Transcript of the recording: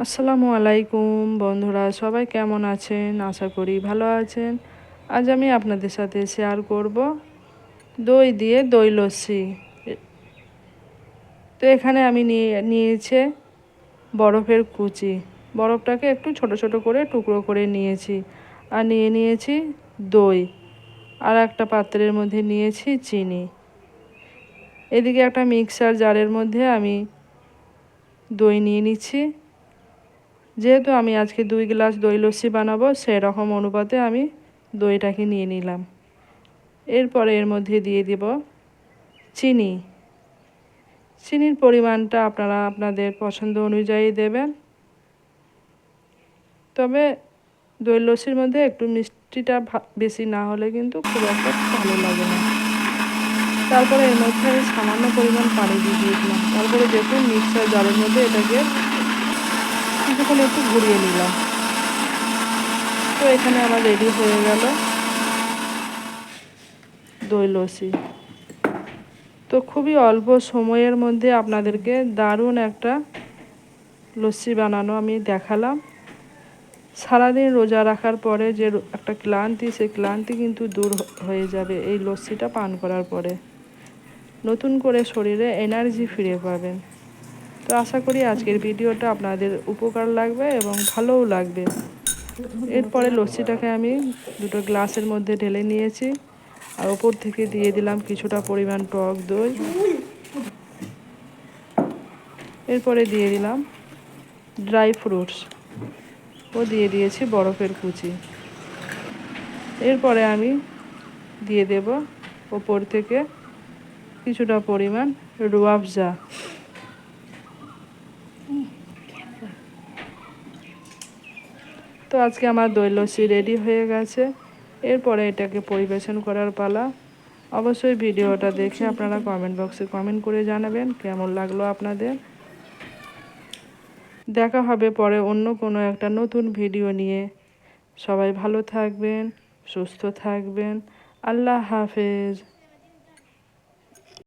আসসালামু আলাইকুম বন্ধুরা, সবাই কেমন আছেন? আশা করি ভালো আছেন। আজ আমি আপনাদের সাথে শেয়ার করব দই দিয়ে দই লস্যি। তো এখানে আমি নিয়েছে বরফের কুচি। বরফটাকে একটু ছোট ছোট করে টুকরো করে নিয়েছি। আর নিয়েছি দই। আর একটা পাত্রের মধ্যে নিয়েছি চিনি। এদিকে একটা মিক্সার জারের মধ্যে আমি দই নিয়ে নিচ্ছি। যেহেতু আমি আজকে 2 গ্লাস দই লস্যি বানাবো, সেরকম অনুপাতে আমি দইটাকে নিয়ে নিলাম। এরপরে এর মধ্যে দিয়ে দেব চিনি। চিনির পরিমাণটা আপনারা আপনাদের পছন্দ অনুযায়ী দেবেন। তবে দই লস্যির মধ্যে একটু মিষ্টিটা বেশি না হলে কিন্তু খুব একটা ভালো লাগে না। তারপরে এর মধ্যে আমি সামান্য পরিমাণ পানি দিয়ে দিয়েছিলাম। তারপরে দেখুন মিক্সার জারের মধ্যে এটাকে কিছুক্ষণ একটু ঘুরিয়ে নিলাম। তো এখানে আমার রেডি হয়ে গেল দই লস্যি। তো খুবই অল্প সময়ের মধ্যে আপনাদেরকে দারুণ একটা লস্যি বানানো আমি দেখালাম। সারাদিন রোজা রাখার পরে যে একটা ক্লান্তি, সেই ক্লান্তি কিন্তু দূর হয়ে যাবে এই লস্যিটা পান করার পরে। নতুন করে শরীরে এনার্জি ফিরে পাবেন। তো আশা করি আজকের ভিডিওটা আপনাদের উপকার লাগবে এবং ভালোও লাগবে। এরপরে লস্যিটাকে আমি দুটো গ্লাসের মধ্যে ঢেলে নিয়েছি। আর ওপর থেকে দিয়ে দিলাম কিছুটা পরিমাণ টক দই। এরপরে দিয়ে দিলাম ড্রাই ফ্রুটস ও দিয়ে দিয়েছি বরফের কুচি। এরপরে আমি দিয়ে দেব ওপর থেকে কিছুটা পরিমাণ রুয়াবজা। তো আজকে আমার দই লস্যি রেডি হয়ে গেছে। এরপরে এটাকে পরিবেশন করার পালা। অবশ্যই ভিডিওটা দেখে আপনারা কমেন্ট বক্সে কমেন্ট করে জানাবেন কেমন লাগলো আপনাদের। দেখা হবে পরে অন্য কোনো একটা নতুন ভিডিও নিয়ে। সবাই ভালো থাকবেন, সুস্থ থাকবেন। আল্লাহ হাফেজ।